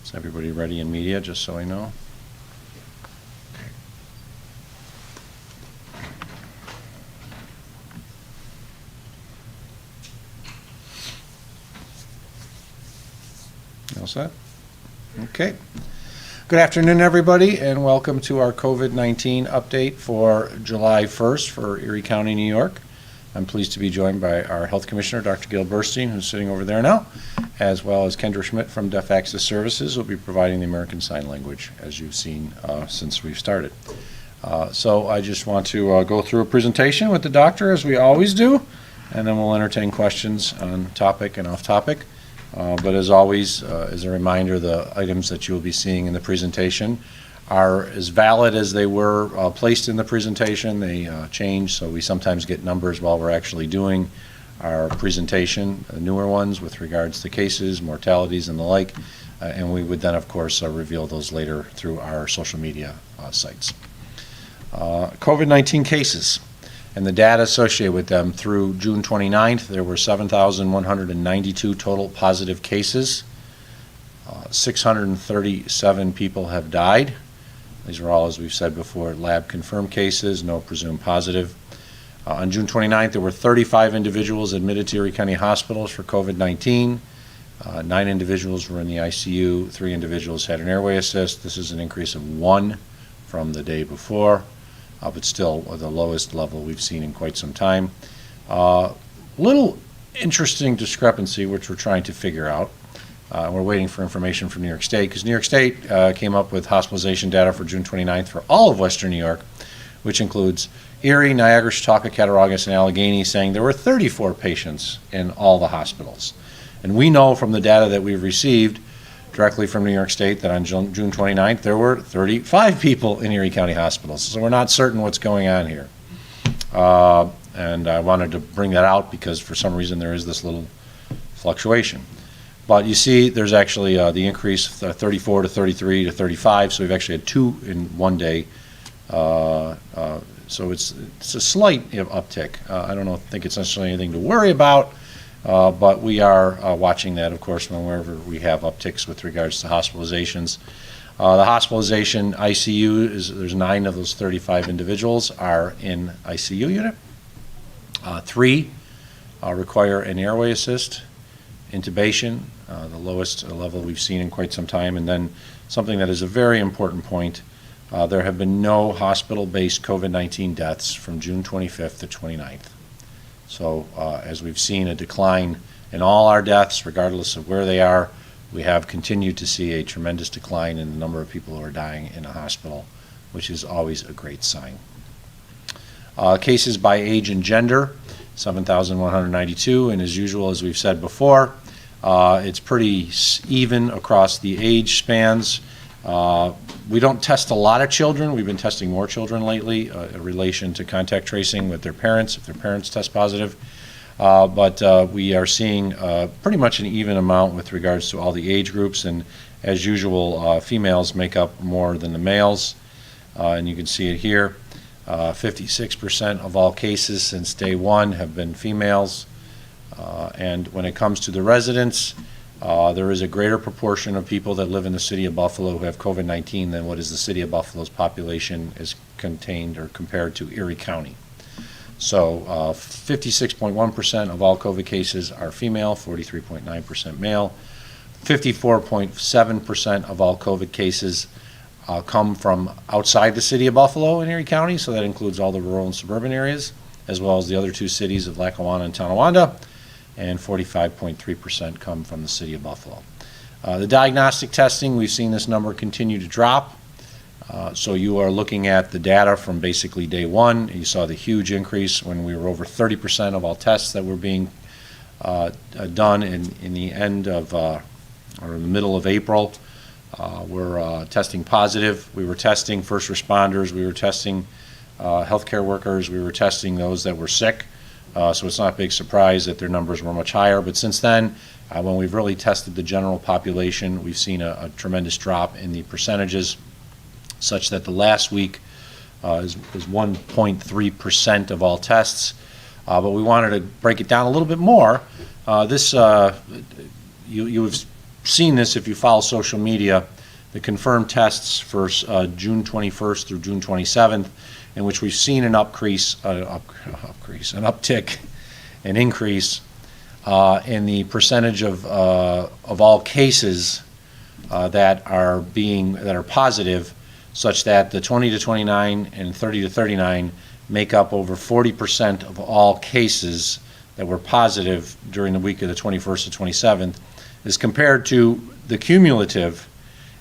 Is everybody ready in media, just so I know? All set? Okay. Good afternoon, everybody, and welcome to our COVID-19 update for July 1st for Erie County, New York. I'm pleased to be joined by our Health Commissioner, Dr. Gail Burstein, who's sitting over there now, as well as Kendra Schmidt from Deaf Access Services, who will be providing the American Sign Language, as you've seen since we've started. So I just want to go through a presentation with the doctor, as we always do, and then we'll entertain questions on topic and off topic. But as always, as a reminder, the items that you will be seeing in the presentation are as valid as they were placed in the presentation. They change, so we sometimes get numbers while we're actually doing our presentation, newer ones with regards to cases, mortalities, and the like. And we would then, of course, reveal those later through our social media sites. COVID-19 cases and the data associated with them through June 29th, there were 7,192 total positive cases. 637 people have died. These are all, as we've said before, lab-confirmed cases, no presumed positive. On June 29th, there were 35 individuals admitted to Erie County hospitals for COVID-19. 9 individuals were in the ICU. 3 individuals had an airway assist. This is an increase of 1 from the day before, but still the lowest level we've seen in quite some time. Little interesting discrepancy, which we're trying to figure out. We're waiting for information from New York State, because New York State came up with hospitalization data for June 29th for all of Western New York, which includes Erie, Niagara, Chautauqua, Cattaraugus, and Allegheny, saying there were 34 patients in all the hospitals. And we know from the data that we've received directly from New York State that on June 29th there were 35 people in Erie County hospitals. So we're not certain what's going on here. And I wanted to bring that out because for some reason there is this little fluctuation. But you see there's actually the increase 34 to 33 to 35, so we've actually had 2 in one day. So it's a slight uptick. I don't think it's necessarily anything to worry about, but we are watching that, of course, whenever we have upticks with regards to hospitalizations. The hospitalization ICU, there's 9 of those 35 individuals are in ICU unit. 3 require an airway assist, intubation, the lowest level we've seen in quite some time. And then something that is a very important point, there have been no hospital-based COVID-19 deaths from June 25th to 29th. So as we've seen a decline in all our deaths, regardless of where they are, we have continued to see a tremendous decline in the number of people who are dying in a hospital, which is always a great sign. Cases by age and gender, 7,192, and as usual, as we've said before, it's pretty even across the age spans. We don't test a lot of children. We've been testing more children lately in relation to contact tracing with their parents, if their parents test positive. But we are seeing pretty much an even amount with regards to all the age groups, and as usual, females make up more than the males, and you can see it here. 56% of all cases since day 1 have been females, and when it comes to the residents, there is a greater proportion of people that live in the city of Buffalo who have COVID-19 than what is the city of Buffalo's population is contained or compared to Erie County. So 56.1% of all COVID cases are female, 43.9% male. 54.7% of all COVID cases come from outside the city of Buffalo in Erie County, so that includes all the rural and suburban areas, as well as the other 2 cities of Lackawanna and Tonawanda, and 45.3% come from the city of Buffalo. The diagnostic testing, we've seen this number continue to drop. So you are looking at the data from basically day 1. You saw the huge increase when we were over 30% of all tests that were being done in the end of, or in the middle of April. We're testing positive. We were testing first responders. We were testing healthcare workers. We were testing those that were sick. So it's not a big surprise that their numbers were much higher. But since then, when we've really tested the general population, we've seen a tremendous drop in the percentages, such that the last week is 1.3% of all tests. But we wanted to break it down a little bit more. You have seen this if you follow social media, the confirmed tests for June 21st through June 27th, in which we've seen an increase in the percentage of all cases that are positive, such that the 20 to 29 and 30 to 39 make up over 40% of all cases that were positive during the week of the 21st to 27th, as compared to the cumulative,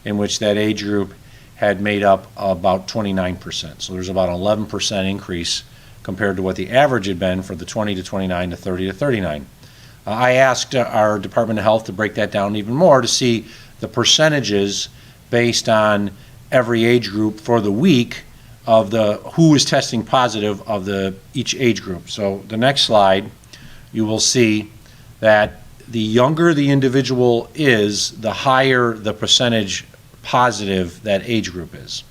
in which that age group had made up about 29%. So there's about an 11% increase compared to what the average had been for the 20 to 29 to 30 to 39. I asked our Department of Health to break that down even more to see the percentages based on every age group for the week of who is testing positive of each age group. So the next slide, you will see that the younger the individual is, the higher the percentage positive that age group is.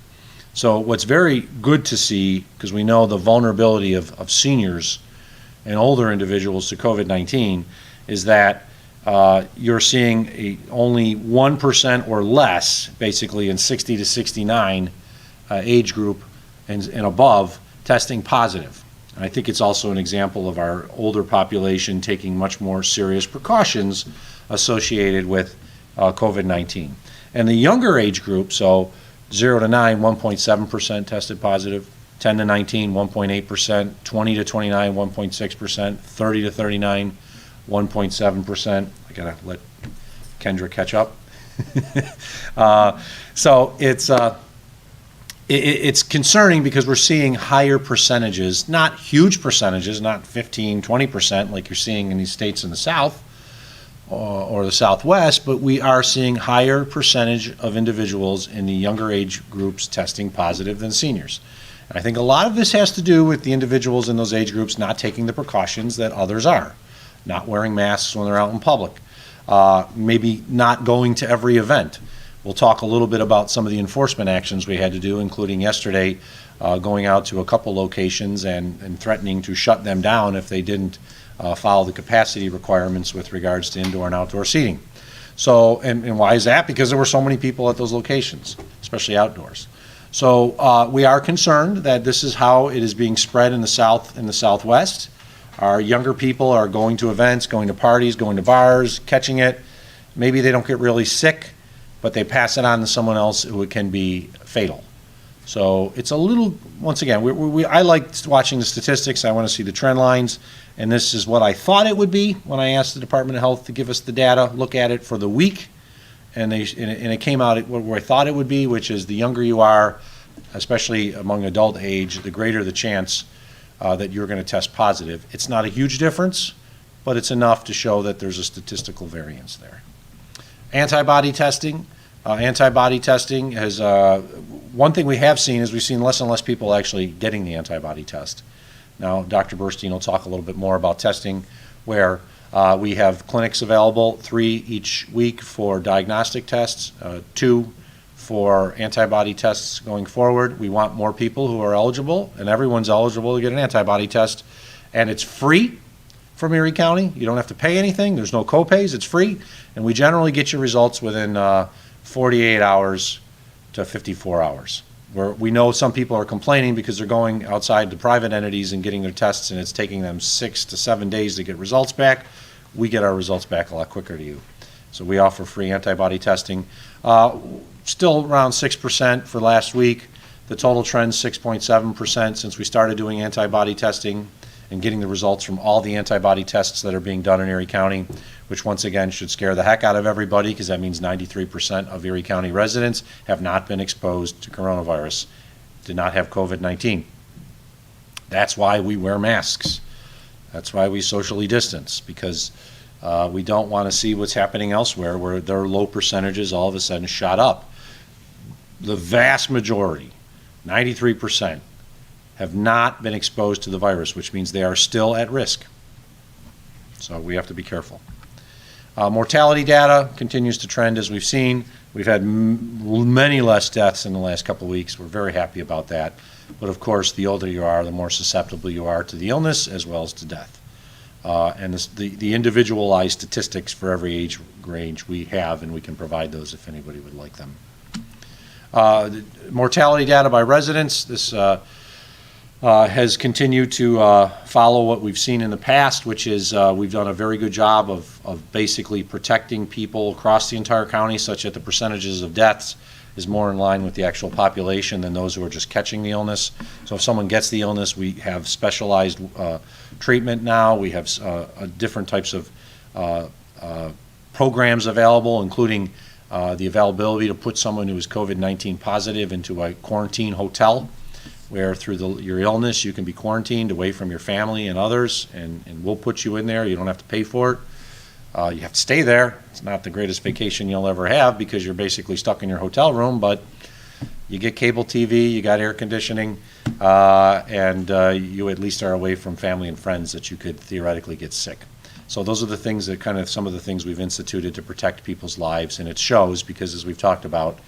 So what's very good to see, because we know the vulnerability of seniors and older individuals to COVID-19, is that you're seeing only 1% or less, basically in 60 to 69 age group and above, testing positive. And I think it's also an example of our older population taking much more serious precautions associated with COVID-19. And the younger age group, so 0 to 9, 1.7% tested positive, 10 to 19, 1.8%, 20 to 29, 1.6%, 30 to 39, 1.7%. I gotta let Kendra catch up. So it's concerning because we're seeing higher percentages, not huge percentages, not 15, 20% like you're seeing in these states in the South or the Southwest, but we are seeing higher percentage of individuals in the younger age groups testing positive than seniors. And I think a lot of this has to do with the individuals in those age groups not taking the precautions that others are, not wearing masks when they're out in public, maybe not going to every event. We'll talk a little bit about some of the enforcement actions we had to do, including yesterday going out to a couple locations and threatening to shut them down if they didn't follow the capacity requirements with regards to indoor and outdoor seating. So, and why is that? Because there were so many people at those locations, especially outdoors. So we are concerned that this is how it is being spread in the South and the Southwest. Our younger people are going to events, going to parties, going to bars, catching it. Maybe they don't get really sick, but they pass it on to someone else who it can be fatal. So it's a little, once again, I like watching the statistics. I want to see the trend lines, and this is what I thought it would be when I asked the Department of Health to give us the data, look at it for the week, and it came out where I thought it would be, which is the younger you are, especially among adult age, the greater the chance that you're going to test positive. It's not a huge difference, but it's enough to show that there's a statistical variance there. Antibody testing. Antibody testing has, one thing we have seen is we've seen less and less people actually getting the antibody test. Now, Dr. Burstein will talk a little bit more about testing, where we have clinics available, 3 each week for diagnostic tests, 2 for antibody tests going forward. We want more people who are eligible, and everyone's eligible to get an antibody test, and it's free from Erie County. You don't have to pay anything. There's no co-pays. It's free, and we generally get your results within 48 hours to 54 hours. Where we know some people are complaining because they're going outside to private entities and getting their tests, and it's taking them 6 to 7 days to get results back. We get our results back a lot quicker to you. So we offer free antibody testing. Still around 6% for last week. The total trend 6.7% since we started doing antibody testing and getting the results from all the antibody tests that are being done in Erie County, which once again should scare the heck out of everybody, because that means 93% of Erie County residents have not been exposed to coronavirus, did not have COVID-19. That's why we wear masks. That's why we socially distance, because we don't want to see what's happening elsewhere where their low percentages all of a sudden shot up. The vast majority, 93%, have not been exposed to the virus, which means they are still at risk. So we have to be careful. Mortality data continues to trend as we've seen. We've had many less deaths in the last couple of weeks. We're very happy about that. But of course, the older you are, the more susceptible you are to the illness as well as to death. and the individualized statistics for every age range we have, and we can provide those if anybody would like them. Mortality data by residents. This has continued to follow what we've seen in the past, which is we've done a very good job of basically protecting people across the entire county, such that the percentages of deaths is more in line with the actual population than those who are just catching the illness. So if someone gets the illness, we have specialized treatment now. We have different types of programs available, including the availability to put someone who is COVID-19 positive into a quarantine hotel, where through your illness you can be quarantined away from your family and others, and we'll put you in there. You don't have to pay for it. You have to stay there. It's not the greatest vacation you'll ever have because you're basically stuck in your hotel room, but you get cable TV, you got air conditioning, and you at least are away from family and friends that you could theoretically get sick. So those are the things that some of the things we've instituted to protect people's lives, and it shows because, as we've talked about,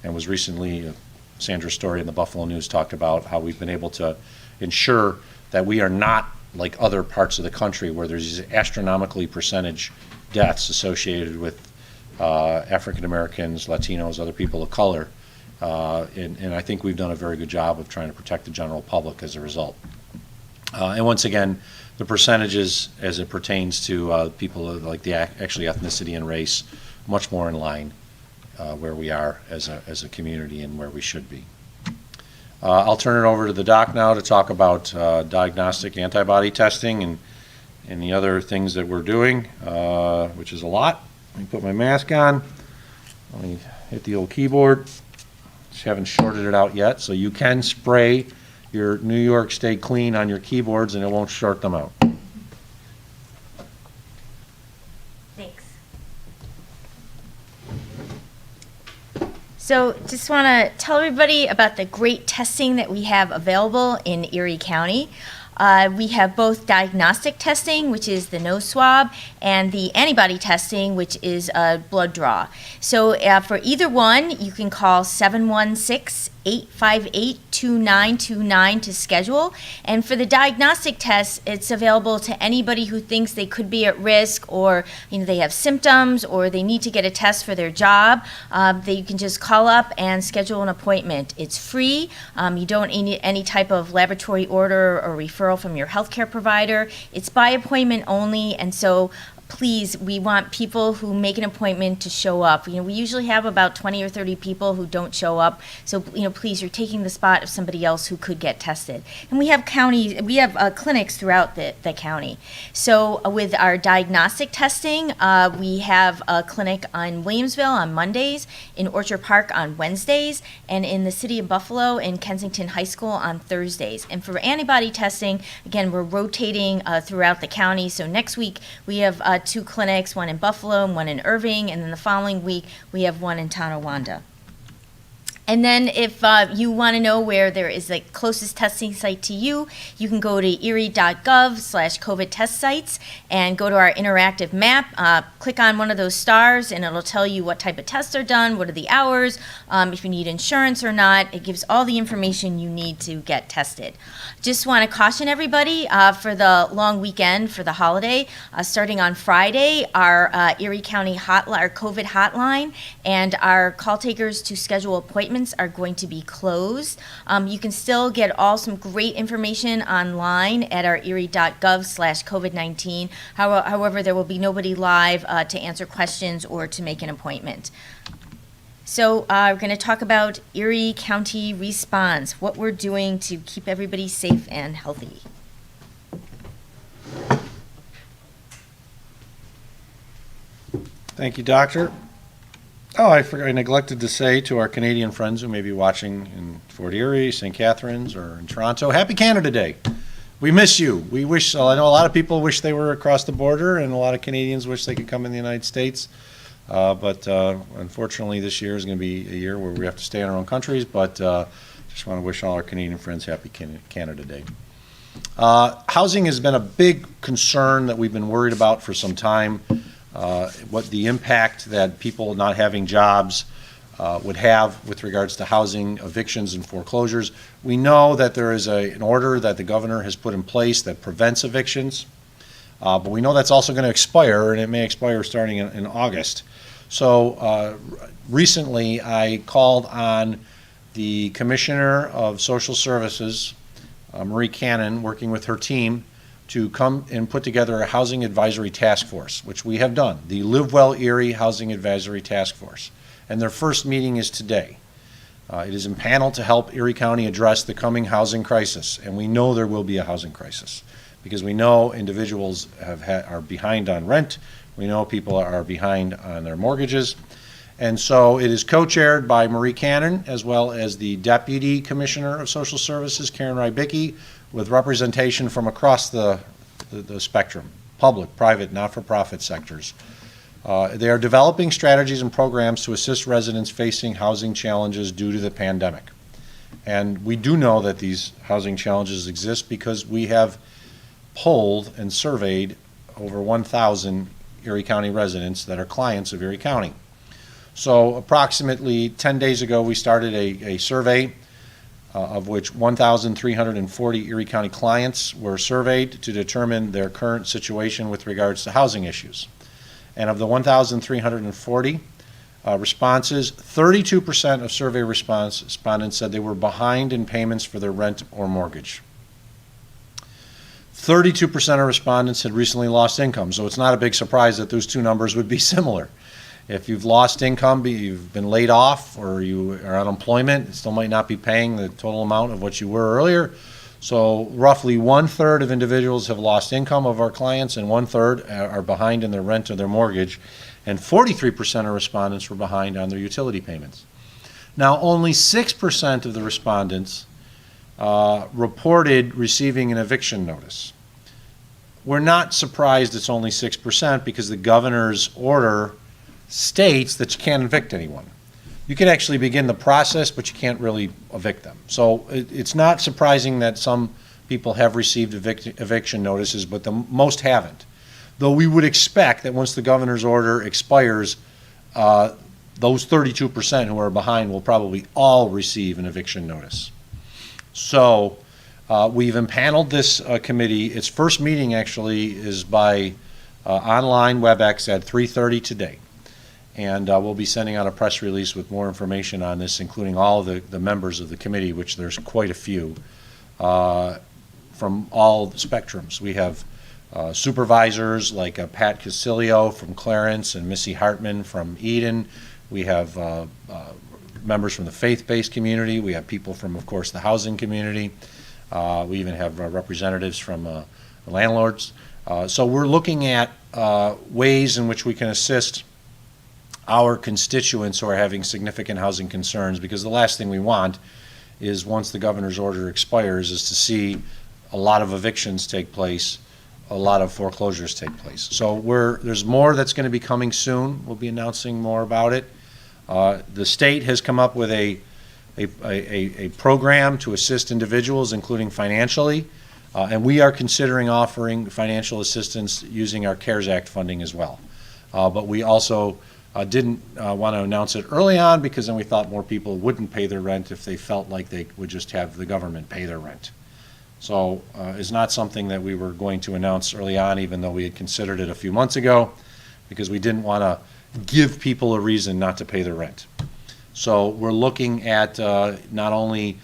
and was recently Sandra's story in the Buffalo News talked about how we've been able to ensure that we are not like other parts of the country where there's these astronomically percentage deaths associated with African Americans, Latinos, other people of color, and I think we've done a very good job of trying to protect the general public as a result. And once again, the percentages as it pertains to people like the actually ethnicity and race, much more in line where we are as a community and where we should be. I'll turn it over to the doc now to talk about diagnostic antibody testing and the other things that we're doing, which is a lot. Let me put my mask on. Let me hit the old keyboard. Just haven't shorted it out yet, so you can spray your New York State Clean on your keyboards and it won't short them out. Thanks. So just want to tell everybody about the great testing that we have available in Erie County. We have both diagnostic testing, which is the nose swab, and the antibody testing, which is a blood draw. So for either one, you can call 716-858-2929 to schedule. And for the diagnostic test, it's available to anybody who thinks they could be at risk, or they have symptoms, or they need to get a test for their job. You can just call up and schedule an appointment. It's free. You don't need any type of laboratory order or referral from your healthcare provider. It's by appointment only, and so please, we want people who make an appointment to show up. We usually have about 20 or 30 people who don't show up. So, please, you're taking the spot of somebody else who could get tested. And we have clinics throughout the county. So with our diagnostic testing, we have a clinic in Williamsville on Mondays, in Orchard Park on Wednesdays, and in the city of Buffalo in Kensington High School on Thursdays. And for antibody testing, again, we're rotating throughout the county. So next week, we have 2 clinics, one in Buffalo and one in Irving, and then the following week we have one in Tonawanda. And then if you want to know where there is the closest testing site to you, you can go to erie.gov/COVID test sites and go to our interactive map, click on one of those stars, and it'll tell you what type of tests are done, what are the hours, if you need insurance or not. It gives all the information you need to get tested. Just want to caution everybody for the long weekend, for the holiday, starting on Friday, our Erie County our COVID hotline and our call takers to schedule appointments are going to be closed. You can still get some great information online at our erie.gov/COVID-19. However, there will be nobody live to answer questions or to make an appointment. So we're going to talk about Erie County Response, what we're doing to keep everybody safe and healthy. Thank you, Doctor. Oh, I neglected to say to our Canadian friends who may be watching in Fort Erie, St. Catharines, or in Toronto, Happy Canada Day. We miss you. I know a lot of people wish they were across the border, and a lot of Canadians wish they could come in the United States. But unfortunately, this year is going to be a year where we have to stay in our own countries, but just want to wish all our Canadian friends Happy Canada Day. Housing has been a big concern that we've been worried about for some time. What the impact that people not having jobs would have with regards to housing, evictions, and foreclosures. We know that there is an order that the governor has put in place that prevents evictions. But we know that's also going to expire, and it may expire starting in August. So recently I called on the Commissioner of Social Services, Marie Cannon, working with her team, to come and put together a housing advisory task force, which we have done, the Live Well Erie Housing Advisory Task Force. And their first meeting is today. It is impaneled to help Erie County address the coming housing crisis, and we know there will be a housing crisis because we know individuals are behind on rent, we know people are behind on their mortgages, and so it is co-chaired by Marie Cannon as well as the Deputy Commissioner of Social Services, Karen Rybicki, with representation from across the spectrum, public, private, not-for-profit sectors. They are developing strategies and programs to assist residents facing housing challenges due to the pandemic. And we do know that these housing challenges exist because we have polled and surveyed over 1,000 Erie County residents that are clients of Erie County. So approximately 10 days ago, we started a survey of which 1,340 Erie County clients were surveyed to determine their current situation with regards to housing issues. And of the 1,340 responses, 32% of survey respondents said they were behind in payments for their rent or mortgage. 32% of respondents had recently lost income, so it's not a big surprise that those two numbers would be similar. If you've lost income, you've been laid off, or you are on unemployment, it still might not be paying the total amount of what you were earlier. So roughly 1/3 of individuals have lost income of our clients, and 1/3 are behind in their rent or their mortgage, and 43% of respondents were behind on their utility payments. Now, only 6% of the respondents reported receiving an eviction notice. We're not surprised it's only 6% because the governor's order states that you can't evict anyone. You can actually begin the process, but you can't really evict them. So it's not surprising that some people have received eviction notices, but the most haven't. Though we would expect that once the governor's order expires, those 32% who are behind will probably all receive an eviction notice. So we've impaneled this committee. Its first meeting actually is by online WebEx at 3:30 today. And we'll be sending out a press release with more information on this, including all of the members of the committee, which there's quite a few, from all the spectrums. We have supervisors like Pat Casilio from Clarence and Missy Hartman from Eden. We have members from the faith-based community. We have people from, of course, the housing community. We even have representatives from the landlords. So we're looking at ways in which we can assist our constituents who are having significant housing concerns, because the last thing we want is, once the governor's order expires, is to see a lot of evictions take place, a lot of foreclosures take place. So there's more that's going to be coming soon. We'll be announcing more about it. The state has come up with a program to assist individuals, including financially, and we are considering offering financial assistance using our CARES Act funding as well. But we also didn't want to announce it early on, because then we thought more people wouldn't pay their rent if they felt like they would just have the government pay their rent. So it's not something that we were going to announce early on, even though we had considered it a few months ago, because we didn't want to give people a reason not to pay their rent. So we're looking at not only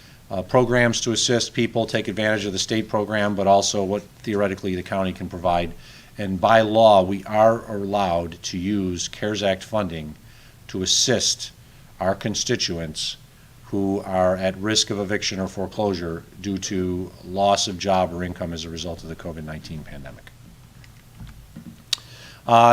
programs to assist people take advantage of the state program, but also what theoretically the county can provide. And by law, we are allowed to use CARES Act funding to assist our constituents who are at risk of eviction or foreclosure due to loss of job or income as a result of the COVID-19 pandemic.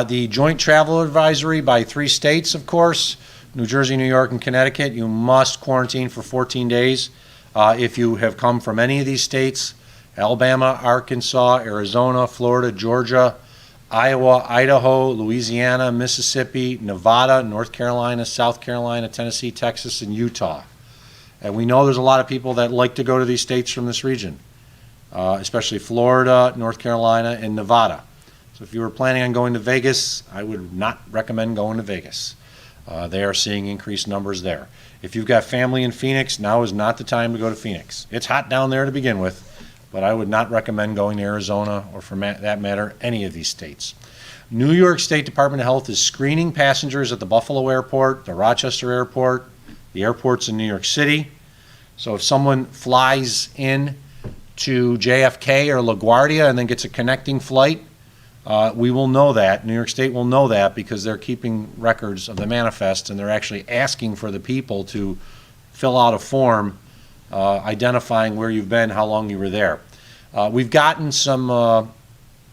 The joint travel advisory by 3 states, of course, New Jersey, New York, and Connecticut. You must quarantine for 14 days if you have come from any of these states: Alabama, Arkansas, Arizona, Florida, Georgia, Iowa, Idaho, Louisiana, Mississippi, Nevada, North Carolina, South Carolina, Tennessee, Texas, and Utah. And we know there's a lot of people that like to go to these states from this region, especially Florida, North Carolina, and Nevada. So if you were planning on going to Vegas, I would not recommend going to Vegas. They are seeing increased numbers there. If you've got family in Phoenix, now is not the time to go to Phoenix. It's hot down there to begin with, but I would not recommend going to Arizona or, for that matter, any of these states. New York State Department of Health is screening passengers at the Buffalo Airport, the Rochester Airport, the airports in New York City. So if someone flies in to JFK or LaGuardia and then gets a connecting flight, we will know that. New York State will know that because they're keeping records of the manifest, and they're actually asking for the people to fill out a form identifying where you've been, how long you were there. We've gotten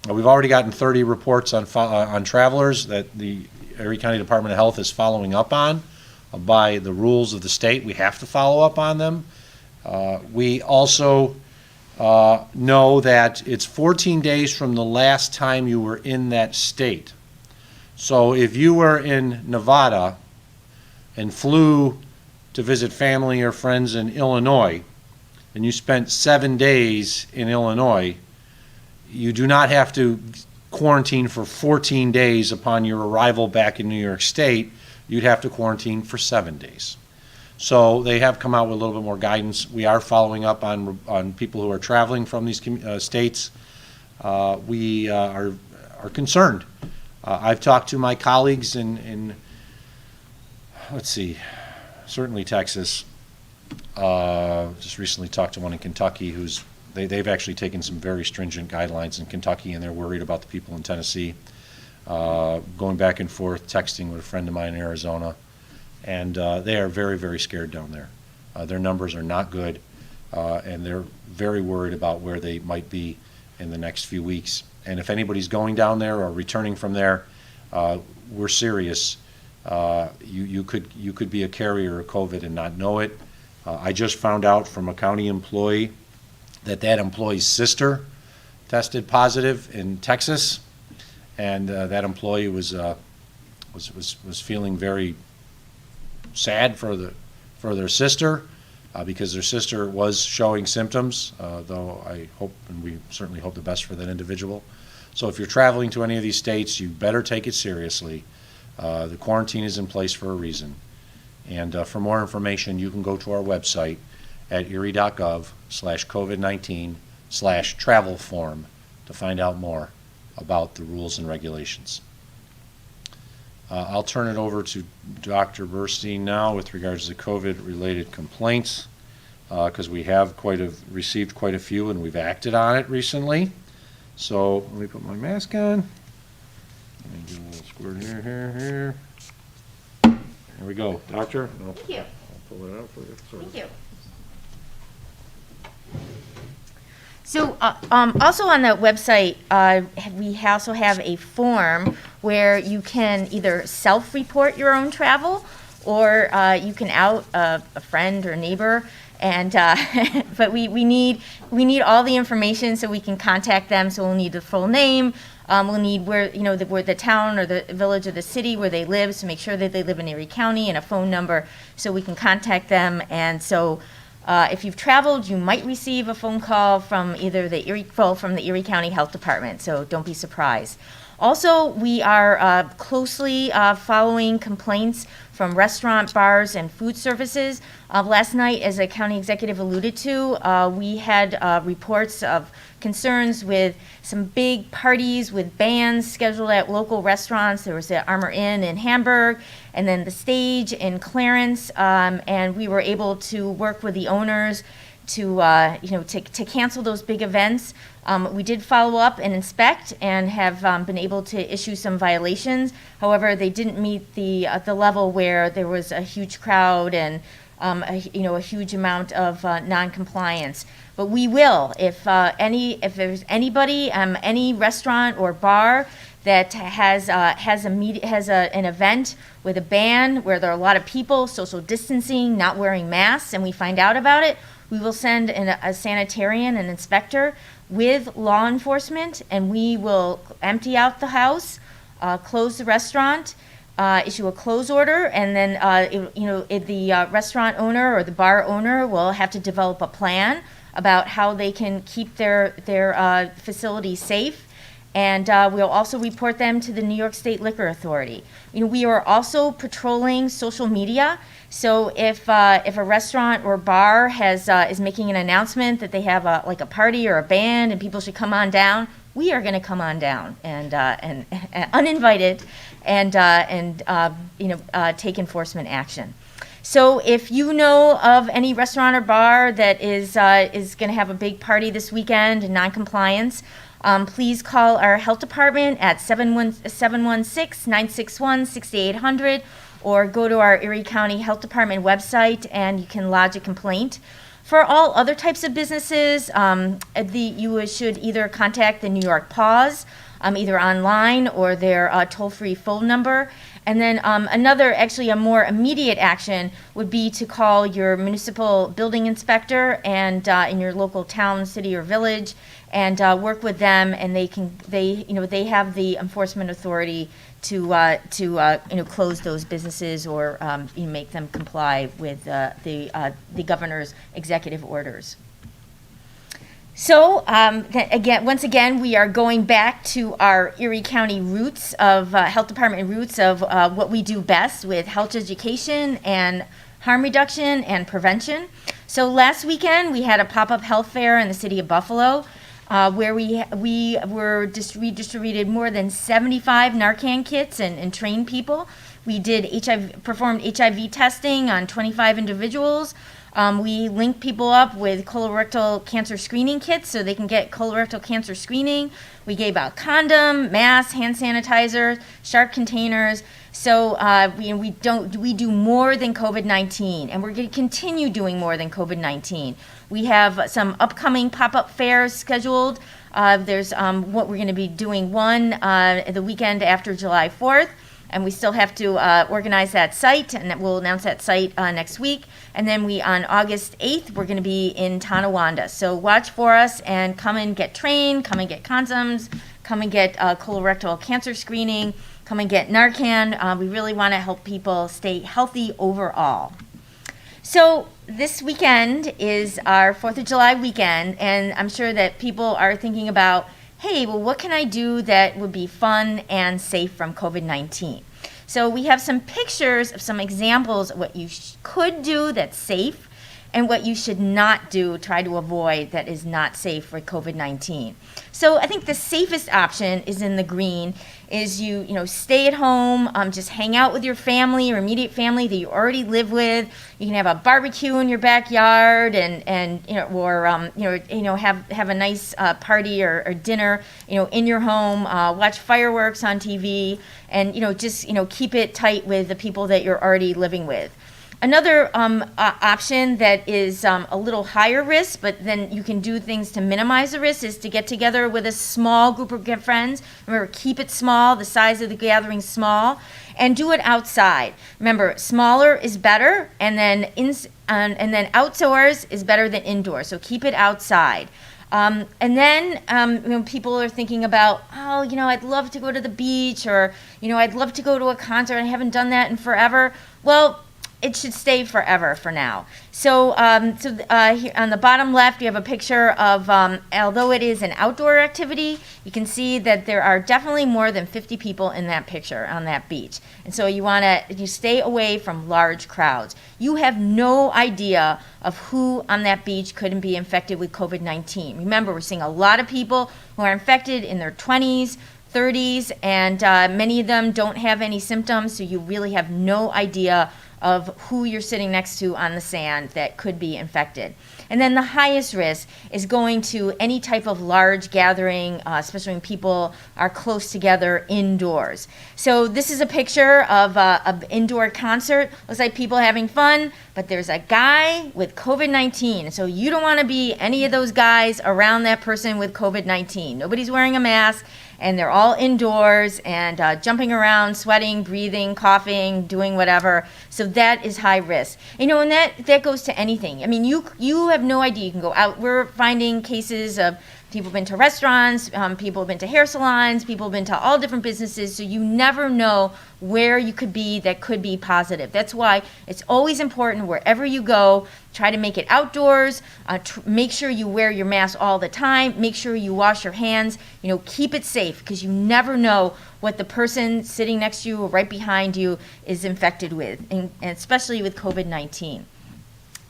we've already gotten 30 reports on travelers that the Erie County Department of Health is following up on. By the rules of the state, we have to follow up on them. We also know that it's 14 days from the last time you were in that state. So if you were in Nevada and flew to visit family or friends in Illinois, and you spent 7 days in Illinois, you do not have to quarantine for 14 days upon your arrival back in New York State. You'd have to quarantine for 7 days. So they have come out with a little bit more guidance. We are following up on people who are traveling from these states. We are concerned. I've talked to my colleagues in let's see, certainly Texas. Just recently talked to one in Kentucky they've actually taken some very stringent guidelines in Kentucky, and they're worried about the people in Tennessee. Going back and forth, texting with a friend of mine in Arizona, and they are very, very scared down there. Their numbers are not good, and they're very worried about where they might be in the next few weeks. And if anybody's going down there or returning from there, we're serious. You could be a carrier of COVID and not know it. I just found out from a county employee that employee's sister tested positive in Texas, and that employee was feeling very sad for their sister because their sister was showing symptoms. Though I hope, and we certainly hope the best for that individual. So if you're traveling to any of these states, you better take it seriously. The quarantine is in place for a reason. And for more information, you can go to our website at erie.gov/COVID19/travel form to find out more about the rules and regulations. I'll turn it over to Dr. Burstein now with regards to COVID-related complaints, because we have received quite a few and we've acted on it recently. So let me put my mask on. Let me do a little squirt here. Here we go, Doctor. Thank you. I'll pull it out for you. Thank you. So also on the website, we also have a form where you can either self-report your own travel, or you can out a friend or neighbor. And but we need all the information so we can contact them. So we'll need the full name. We'll need where the town or the village or the city where they live, so make sure that they live in Erie County, and a phone number so we can contact them. And so if you've traveled, you might receive a phone call from either the Erie County Health Department, so don't be surprised. Also, we are closely following complaints from restaurant, bars, and food services. Last night, as a county executive alluded to, we had reports of concerns with some big parties with bands scheduled at local restaurants. There was the Armour Inn in Hamburg, and then the Stage in Clarence, and we were able to work with the owners to cancel those big events. We did follow up and inspect and have been able to issue some violations. However, they didn't meet the level where there was a huge crowd and a huge amount of non-compliance. But we will, if there's anybody, any restaurant or bar that has an event with a band where there are a lot of people, social distancing, not wearing masks, and we find out about it, we will send a sanitarian, an inspector, with law enforcement, and we will empty out the house, close the restaurant, issue a close order, and then the restaurant owner or the bar owner will have to develop a plan about how they can keep their facility safe. and we'll also report them to the New York State Liquor Authority. We are also patrolling social media. So if a restaurant or bar is making an announcement that they have a party or a band and people should come on down, we are going to come on down and uninvited and take enforcement action. So if you know of any restaurant or bar that is going to have a big party this weekend in noncompliance, please call our health department at 716-961-6800 or go to our Erie County Health Department website and you can lodge a complaint. For all other types of businesses, you should either contact the New York PAWS, either online or their toll-free phone number. And then a more immediate action would be to call your municipal building inspector and in your local town, city, or village, and work with them. And they have the enforcement authority to close those businesses or make them comply with the governor's executive orders. So once again, we are going back to our Erie County roots of health department roots of what we do best with health education and harm reduction and prevention. So last weekend we had a pop-up health fair in the city of Buffalo, where we distributed more than 75 Narcan kits and trained people. We performed HIV testing on 25 individuals. We link people up with colorectal cancer screening kits so they can get colorectal cancer screening. We gave out condom, masks, hand sanitizer, sharp containers. So we do more than COVID-19, and we're going to continue doing more than COVID-19. We have some upcoming pop-up fairs scheduled. There's what we're going to be doing the weekend after July 4th. And we still have to organize that site, and we'll announce that site next week. And then on August 8th, we're going to be in Tonawanda. So watch for us and come and get trained, come and get condoms, come and get colorectal cancer screening, come and get Narcan. We really want to help people stay healthy overall. So this weekend is our 4th of July weekend, and I'm sure that people are thinking about, hey, well, what can I do that would be fun and safe from COVID-19? So we have some pictures of some examples of what you could do that's safe and what you should not do, try to avoid, that is not safe for COVID-19. So I think the safest option is in the green, is you stay at home, just hang out with your family or immediate family that you already live with. You can have a barbecue in your backyard and have a nice party or dinner in your home. Watch fireworks on TV, and just keep it tight with the people that you're already living with. Another option that is a little higher risk, but then you can do things to minimize the risk, is to get together with a small group of friends. Remember, keep it small, the size of the gathering small, and do it outside. Remember, smaller is better, and then outdoors is better than indoors. So keep it outside. And then people are thinking about, I'd love to go to the beach, or I'd love to go to a concert. I haven't done that in forever. Well, it should stay forever for now. So here on the bottom left, you have a picture of, although it is an outdoor activity, you can see that there are definitely more than 50 people in that picture on that beach. And so you stay away from large crowds. You have no idea of who on that beach could be infected with COVID-19. Remember, we're seeing a lot of people who are infected in their 20s, 30s, and many of them don't have any symptoms, so you really have no idea of who you're sitting next to on the sand that could be infected. And then the highest risk is going to any type of large gathering, especially when people are close together indoors. So this is a picture of an indoor concert. Looks like people having fun, but there's a guy with COVID-19. So you don't want to be any of those guys around that person with COVID-19. Nobody's wearing a mask, and they're all indoors and jumping around, sweating, breathing, coughing, doing whatever. So that is high risk. And that goes to anything. I mean, you have no idea. You can go out. We're finding cases of People have been to restaurants, people have been to hair salons, people have been to all different businesses, so you never know where you could be that could be positive. That's why it's always important wherever you go, try to make it outdoors, make sure you wear your mask all the time, make sure you wash your hands, keep it safe, because you never know what the person sitting next to you or right behind you is infected with, and especially with COVID-19.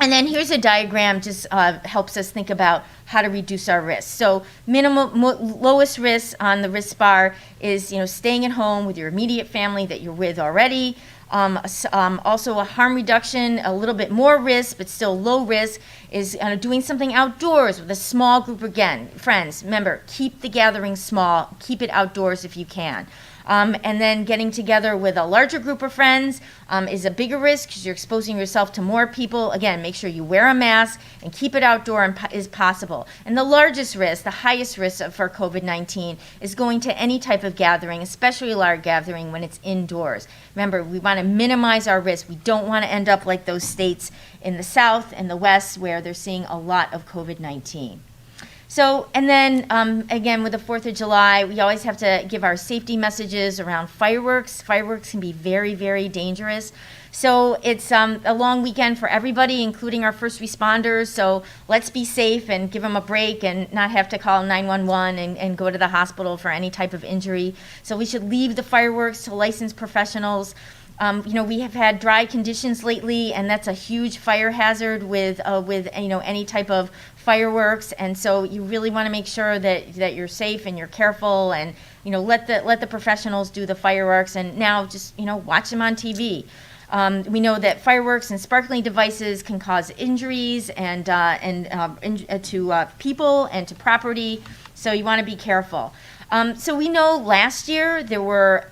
And then here's a diagram, just helps us think about how to reduce our risk. So lowest risk on the risk bar is staying at home with your immediate family that you're with already. Also a harm reduction, a little bit more risk, but still low risk, is doing something outdoors with a small group again. Friends, remember, keep the gathering small, keep it outdoors if you can. And then getting together with a larger group of friends is a bigger risk because you're exposing yourself to more people. Again, make sure you wear a mask and keep it outdoor as possible. And the largest risk, the highest risk for COVID-19 is going to any type of gathering, especially a large gathering when it's indoors. Remember, we want to minimize our risk. We don't want to end up like those states in the South and the West where they're seeing a lot of COVID-19. So, and then again, with the 4th of July, we always have to give our safety messages around fireworks. Fireworks can be very, very dangerous. So it's a long weekend for everybody, including our first responders. So let's be safe and give them a break and not have to call 911 and go to the hospital for any type of injury. So we should leave the fireworks to licensed professionals. We have had dry conditions lately, and that's a huge fire hazard with any type of fireworks. And so you really want to make sure that you're safe and you're careful, and let the professionals do the fireworks. And now just watch them on TV. We know that fireworks and sparkling devices can cause injuries and to people and to property. So you want to be careful. So we know last year there were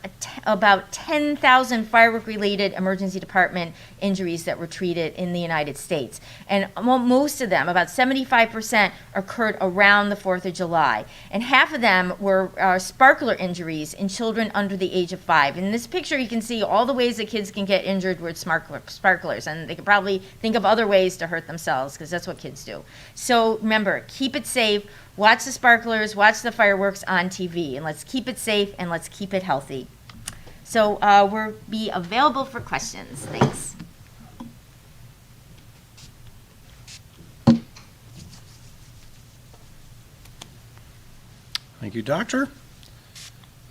about 10,000 firework-related emergency department injuries that were treated in the United States. And most of them, about 75%, occurred around the 4th of July. And half of them were sparkler injuries in children under the age of 5. In this picture, you can see all the ways that kids can get injured with sparklers. And they could probably think of other ways to hurt themselves, because that's what kids do. So remember, keep it safe. Watch the sparklers, watch the fireworks on TV, and let's keep it safe and let's keep it healthy. So we'll be available for questions. Thanks. Thank you, Doctor.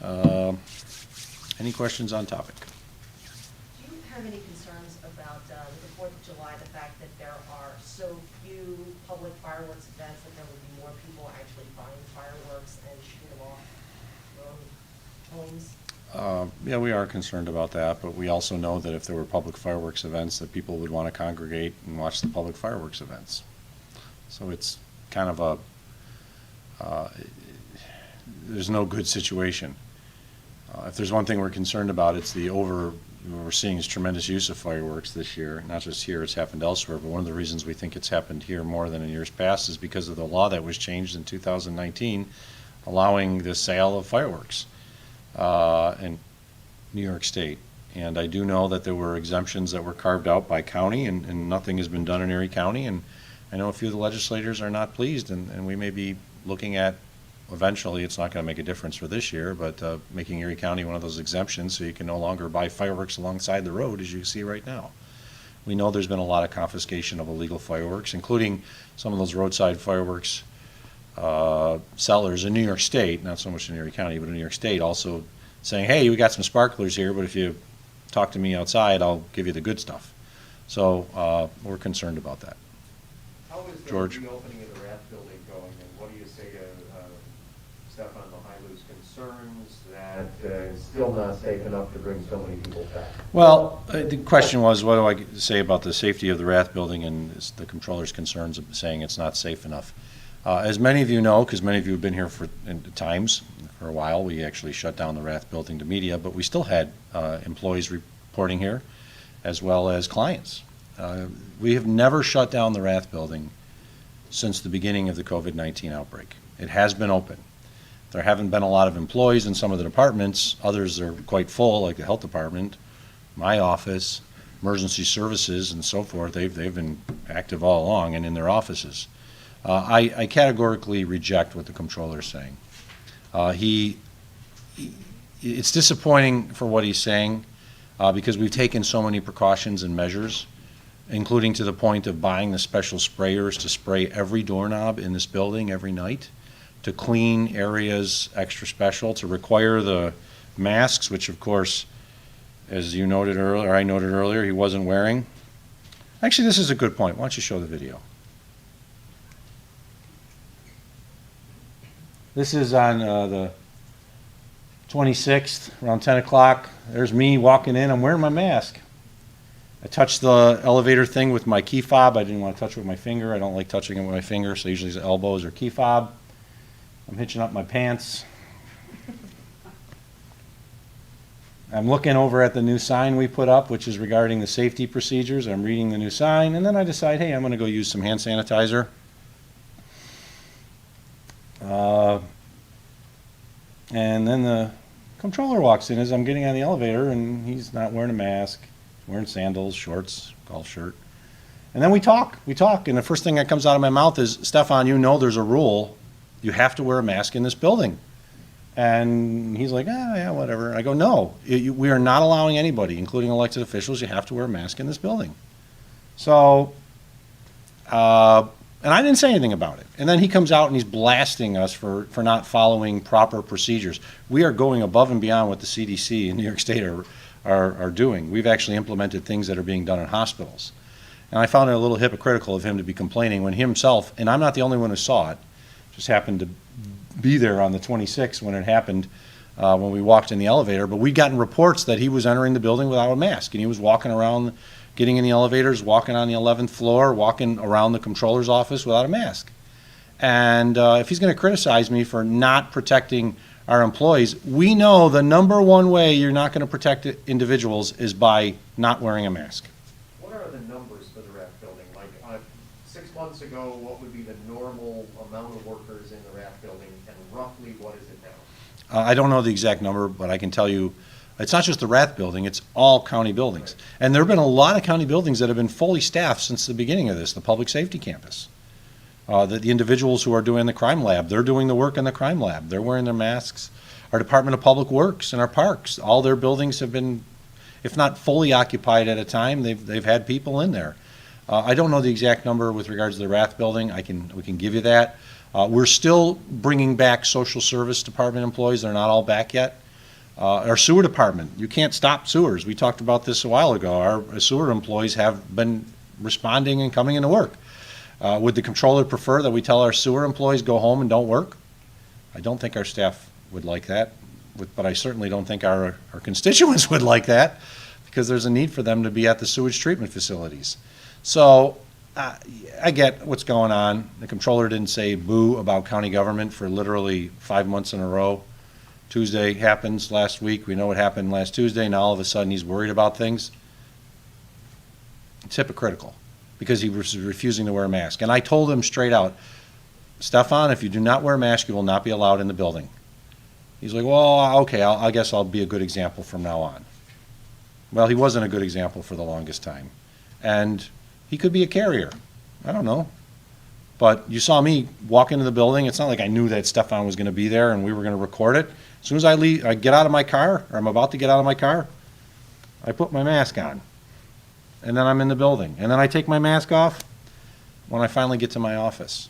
Any questions on topic? Do you have any concerns about with the 4th of July, the fact that there are so few public fireworks events, that there would be more people actually buying fireworks and shooting them off their own homes? Yeah, we are concerned about that, but we also know that if there were public fireworks events, that people would want to congregate and watch the public fireworks events. So it's kind of there's no good situation. If there's one thing we're concerned about, it's we're seeing is tremendous use of fireworks this year. Not just here, it's happened elsewhere, but one of the reasons we think it's happened here more than in years past is because of the law that was changed in 2019 allowing the sale of fireworks in New York State. And I do know that there were exemptions that were carved out by county, and nothing has been done in Erie County. And I know a few of the legislators are not pleased, and we may be looking at, eventually, it's not going to make a difference for this year, but making Erie County one of those exemptions so you can no longer buy fireworks alongside the road, as you see right now. We know there's been a lot of confiscation of illegal fireworks, including some of those roadside fireworks sellers in New York State, not so much in Erie County, but in New York State, also saying, hey, we got some sparklers here, but if you talk to me outside, I'll give you the good stuff. So we're concerned about that. How is the George? reopening of the Rath building going, and what do you say to Stefan Mihailou's concerns that it's still not safe enough to bring so many people back? Well, the question was, what do I say about the safety of the Rath building, and the controller's concerns of saying it's not safe enough. As many of you know, because many of you have been here for a while, we actually shut down the Rath building to media, but we still had employees reporting here, as well as clients. We have never shut down the Rath building since the beginning of the COVID-19 outbreak. It has been open. There haven't been a lot of employees in some of the departments. Others are quite full, like the health department, my office, emergency services, and so forth. They've been active all along and in their offices. I categorically reject what the comptroller is saying. It's disappointing for what he's saying because we've taken so many precautions and measures, including to the point of buying the special sprayers to spray every doorknob in this building every night, to clean areas extra special, to require the masks, which of course, as you noted earlier, or I noted earlier, he wasn't wearing. Actually, this is a good point. Why don't you show the video? This is on the 26th, around 10 o'clock. There's me walking in. I'm wearing my mask. I touched the elevator thing with my key fob. I didn't want to touch it with my finger. I don't like touching it with my finger, so usually it's elbows or key fob. I'm hitching up my pants. I'm looking over at the new sign we put up, which is regarding the safety procedures. I'm reading the new sign, and then I decide, hey, I'm going to go use some hand sanitizer. And then the controller walks in as I'm getting on the elevator, and he's not wearing a mask. He's wearing sandals, shorts, golf shirt. And then we talk, and the first thing that comes out of my mouth is, Stefan, you know there's a rule. You have to wear a mask in this building. And he's like, yeah, whatever. I go, no, we are not allowing anybody, including elected officials, you have to wear a mask in this building. So, and I didn't say anything about it. And then he comes out and he's blasting us for not following proper procedures. We are going above and beyond what the CDC in New York State are doing. We've actually implemented things that are being done in hospitals. And I found it a little hypocritical of him to be complaining when himself, and I'm not the only one who saw it, just happened to be there on the 26th when it happened, when we walked in the elevator, but we'd gotten reports that he was entering the building without a mask, and he was walking around, getting in the elevators, walking on the 11th floor, walking around the controller's office without a mask. And if he's going to criticize me for not protecting our employees, we know the number one way you're not going to protect individuals is by not wearing a mask. What are the numbers for the RAF building? Like 6 months ago, what would be the normal amount of workers in the RAF building, and roughly what is it now? I don't know the exact number, but I can tell you it's not just the RAF building, it's all county buildings. Right. And there have been a lot of county buildings that have been fully staffed since the beginning of this, the public safety campus. The individuals who are doing the crime lab, they're doing the work in the crime lab. They're wearing their masks. Our Department of Public Works and our parks, all their buildings have been, if not fully occupied at a time, they've had people in there. I don't know the exact number with regards to the RAF building. We can give you that. We're still bringing back social service department employees. They're not all back yet. Our sewer department, you can't stop sewers. We talked about this a while ago. Our sewer employees have been responding and coming into work. Would the controller prefer that we tell our sewer employees go home and don't work? I don't think our staff would like that, but I certainly don't think our constituents would like that, because there's a need for them to be at the sewage treatment facilities. So I get what's going on. The controller didn't say boo about county government for literally 5 months in a row. Tuesday happens last week. We know what happened last Tuesday. Now all of a sudden he's worried about things. It's hypocritical because he was refusing to wear a mask. And I told him straight out, Stefan, if you do not wear a mask, you will not be allowed in the building. He's like, well, okay, I guess I'll be a good example from now on. Well, he wasn't a good example for the longest time. And he could be a carrier. I don't know. But you saw me walk into the building. It's not like I knew that Stefan was going to be there and we were going to record it. As soon as I leave, I get out of my car, or I'm about to get out of my car, I put my mask on. And then I'm in the building. And then I take my mask off when I finally get to my office.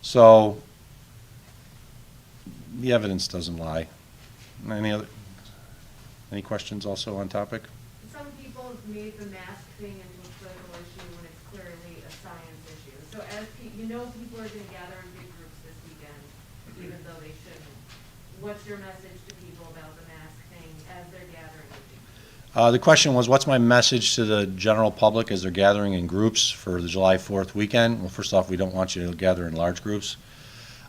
So the evidence doesn't lie. Any questions also on topic? Some people have made the mask thing into a political issue when it's clearly a science issue. So as you know, people are going to gather in big groups this weekend, even though they shouldn't. What's your message to people about the mask thing as they're gathering in big groups? The question was, what's my message to the general public as they're gathering in groups for the July 4th weekend? Well, first off, we don't want you to gather in large groups.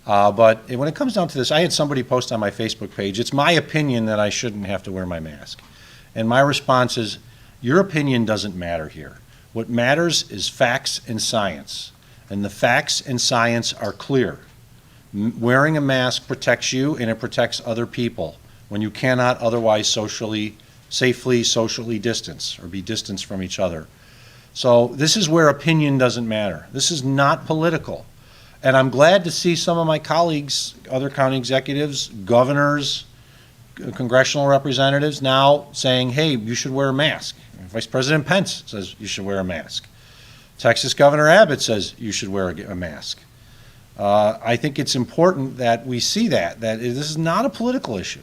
But when it comes down to this, I had somebody post on my Facebook page, it's my opinion that I shouldn't have to wear my mask. And my response is, your opinion doesn't matter here. What matters is facts and science. And the facts and science are clear. Wearing a mask protects you and it protects other people when you cannot otherwise safely socially distance or be distanced from each other. So this is where opinion doesn't matter. This is not political. And I'm glad to see some of my colleagues, other county executives, governors, congressional representatives now saying, hey, you should wear a mask. Vice President Pence says you should wear a mask. Texas Governor Abbott says you should wear a mask. I think it's important that we see that this is not a political issue.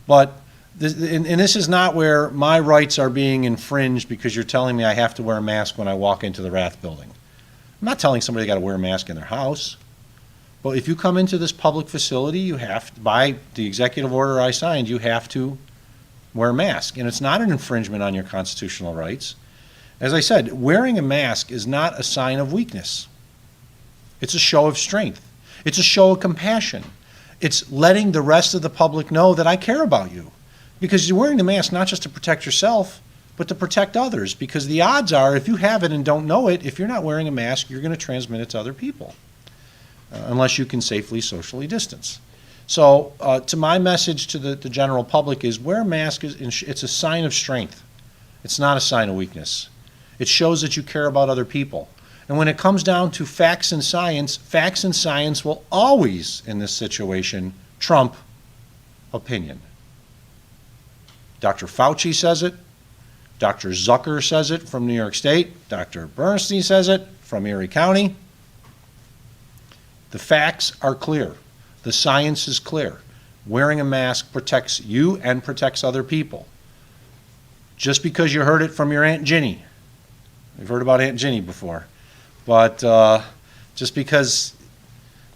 But this is not where my rights are being infringed because you're telling me I have to wear a mask when I walk into the Rath building. I'm not telling somebody they got to wear a mask in their house. But if you come into this public facility, you have to, by the executive order I signed, you have to wear a mask. And it's not an infringement on your constitutional rights. As I said, wearing a mask is not a sign of weakness. It's a show of strength. It's a show of compassion. It's letting the rest of the public know that I care about you. Because you're wearing the mask not just to protect yourself, but to protect others. Because the odds are, if you have it and don't know it, if you're not wearing a mask, you're going to transmit it to other people. Unless you can safely socially distance. So to my message to the general public is wear a mask, it's a sign of strength. It's not a sign of weakness. It shows that you care about other people. And when it comes down to facts and science will always, in this situation, trump opinion. Dr. Fauci says it. Dr. Zucker says it from New York State. Dr. Bernstein says it from Erie County. The facts are clear. The science is clear. Wearing a mask protects you and protects other people. Just because you heard it from your Aunt Ginny. We've heard about Aunt Ginny before. But just because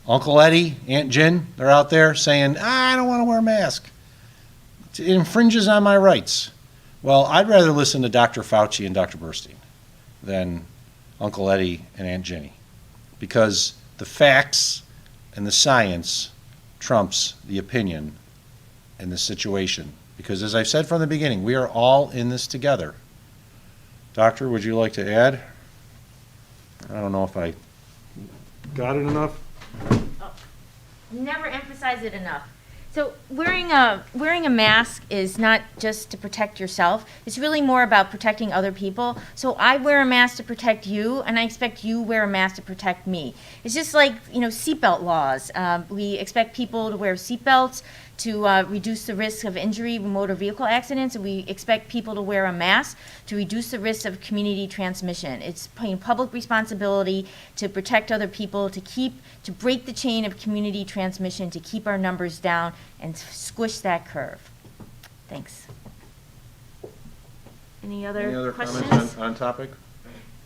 Uncle Eddie, Aunt Jen, they're out there saying, I don't want to wear a mask. It infringes on my rights. Well, I'd rather listen to Dr. Fauci and Dr. Bernstein than Uncle Eddie and Aunt Ginny. Because the facts and the science trumps the opinion in this situation. Because as I've said from the beginning, we are all in this together. Doctor, would you like to add? I don't know if I got it enough. Never emphasize it enough. So wearing a mask is not just to protect yourself. It's really more about protecting other people. So I wear a mask to protect you, and I expect you wear a mask to protect me. It's just like, seatbelt laws. We expect people to wear seatbelts to reduce the risk of injury in motor vehicle accidents, and we expect people to wear a mask to reduce the risk of community transmission. It's public responsibility to protect other people, to break the chain of community transmission, to keep our numbers down and squish that curve. Thanks. Any other questions? Comments on topic?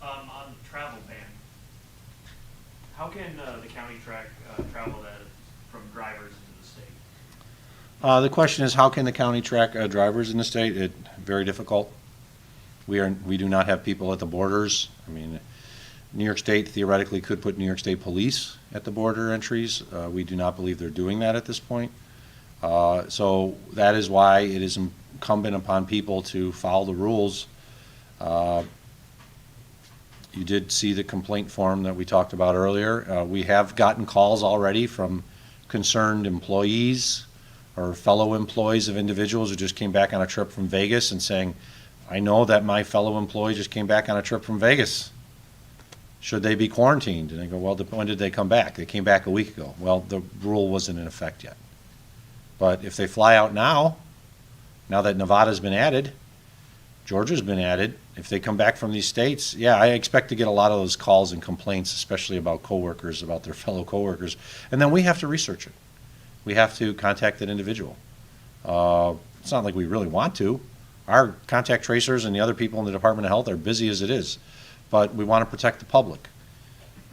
On the travel ban, how can the county track travel that from drivers into the state? The question is, how can the county track drivers in the state? Very difficult. We do not have people at the borders. I mean, New York State theoretically could put New York State police at the border entries. We do not believe they're doing that at this point. So that is why it is incumbent upon people to follow the rules. You did see the complaint form that we talked about earlier. We have gotten calls already from concerned employees or fellow employees of individuals who just came back on a trip from Vegas and saying, I know that my fellow employee just came back on a trip from Vegas. Should they be quarantined? And I go, well, when did they come back? They came back a week ago. Well, the rule wasn't in effect yet. But if they fly out now that Nevada's been added, Georgia's been added, if they come back from these states, yeah, I expect to get a lot of those calls and complaints, especially about coworkers, about their fellow coworkers. And then we have to research it. We have to contact that individual. It's not like we really want to. Our contact tracers and the other people in the Department of Health are busy as it is, but we want to protect the public.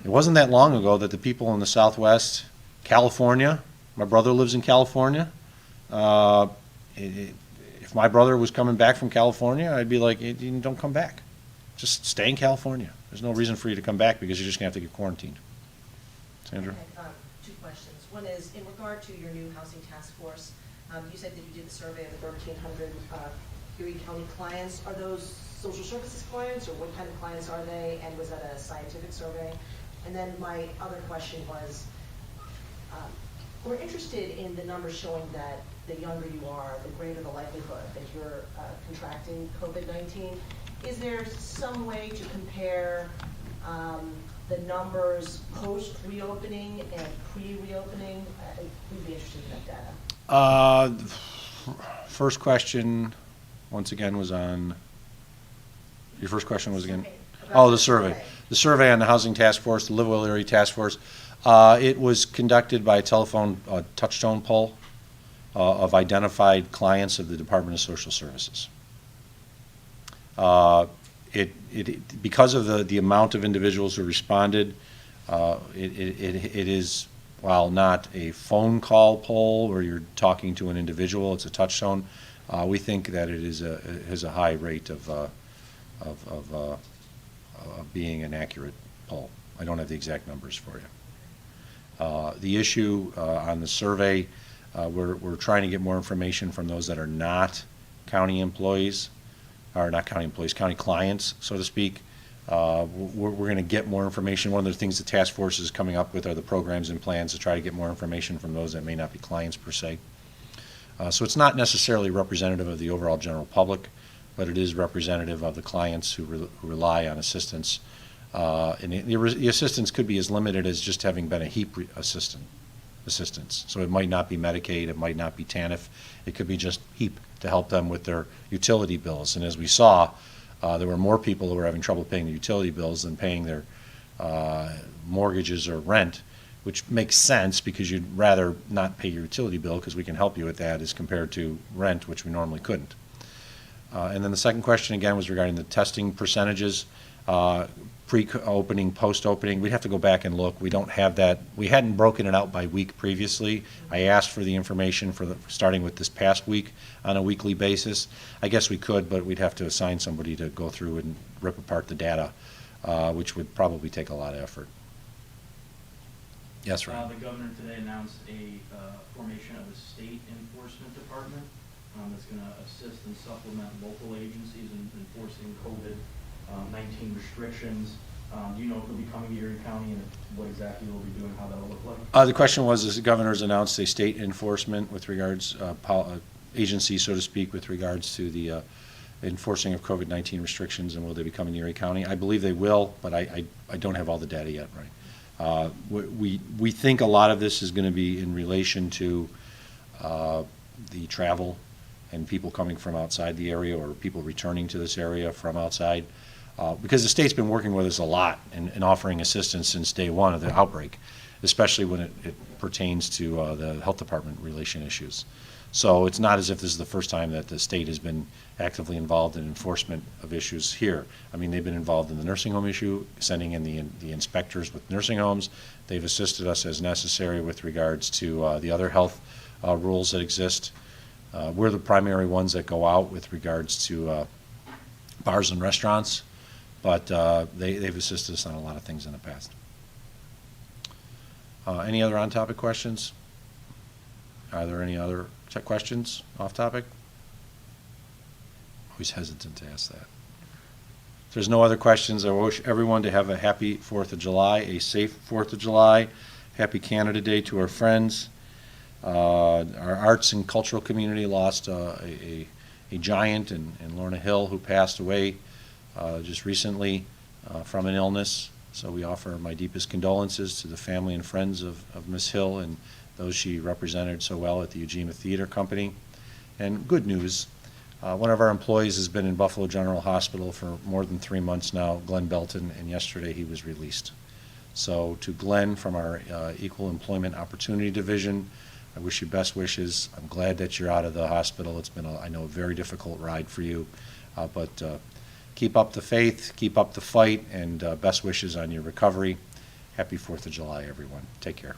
It wasn't that long ago that the people in the Southwest, California, my brother lives in California. If my brother was coming back from California, I'd be like, don't come back. Just stay in California. There's no reason for you to come back because you're just going to have to get quarantined. Sandra? Okay, two questions. One is, in regard to your new housing task force, you said that you did the survey of the 1,300 Erie County clients. Are those social services clients, or what kind of clients are they, and was that a scientific survey? And then my other question was, we're interested in the numbers showing that the younger you are, the greater the likelihood that you're contracting COVID-19. Is there some way to compare the numbers post-reopening and pre-reopening? We'd be interested in that data. First question, once again, was on, your first question was again? About Oh, the survey. The survey on the Housing Task Force, the Livable Area Task Force. It was conducted by a telephone touch-tone poll of identified clients of the Department of Social Services. Because of the amount of individuals who responded, it is, while not a phone call poll where you're talking to an individual, it's a touch tone. We think that it has a high rate of being an accurate poll. I don't have the exact numbers for you. The issue on the survey, we're trying to get more information from those that are not county employees, or not county employees, county clients, so to speak. We're going to get more information. One of the things the task force is coming up with are the programs and plans to try to get more information from those that may not be clients per se. So it's not necessarily representative of the overall general public, but it is representative of the clients who rely on assistance. And the assistance could be as limited as just having been a HEAP assistance. So it might not be Medicaid, it might not be TANF, it could be just HEAP to help them with their utility bills. And as we saw, there were more people who were having trouble paying the utility bills than paying their mortgages or rent, which makes sense because you'd rather not pay your utility bill because we can help you with that as compared to rent, which we normally couldn't. And then the second question again was regarding the testing percentages, pre-opening, post-opening. We'd have to go back and look. We don't have that. We hadn't broken it out by week previously. I asked for the information for starting with this past week on a weekly basis. I guess we could, but we'd have to assign somebody to go through and rip apart the data, which would probably take a lot of effort. Yes, Ryan. The governor today announced a formation of a state enforcement department that's going to assist and supplement local agencies in enforcing COVID-19 restrictions. Do you know if it'll be coming to Erie County and what exactly it'll be doing, how that'll look like? The question was, the governor's announced a state enforcement with regards, agency, so to speak, with regards to the enforcing of COVID-19 restrictions, and will they be coming to Erie County? I believe they will, but I don't have all the data yet, right? We think a lot of this is going to be in relation to the travel and people coming from outside the area or people returning to this area from outside. Because the state's been working with us a lot and offering assistance since day one of the outbreak, especially when it pertains to the health department relation issues. So it's not as if this is the first time that the state has been actively involved in enforcement of issues here. I mean, they've been involved in the nursing home issue, sending in the inspectors with nursing homes. They've assisted us as necessary with regards to the other health rules that exist. We're the primary ones that go out with regards to bars and restaurants, but they've assisted us on a lot of things in the past. Any other on-topic questions? Are there any other questions off topic? Always hesitant to ask that. If there's no other questions, I wish everyone to have a happy 4th of July, a safe 4th of July, happy Canada Day to our friends. Our arts and cultural community lost a giant in Lorna Hill who passed away just recently from an illness. So we offer my deepest condolences to the family and friends of Miss Hill and those she represented so well at the Ujima Theater Company. And good news, one of our employees has been in Buffalo General Hospital for more than 3 months now, Glenn Belton, and yesterday he was released. So to Glenn from our Equal Employment Opportunity Division, I wish you best wishes. I'm glad that you're out of the hospital. It's been, I know, a very difficult ride for you, but keep up the faith, keep up the fight, and best wishes on your recovery. Happy 4th of July, everyone. Take care.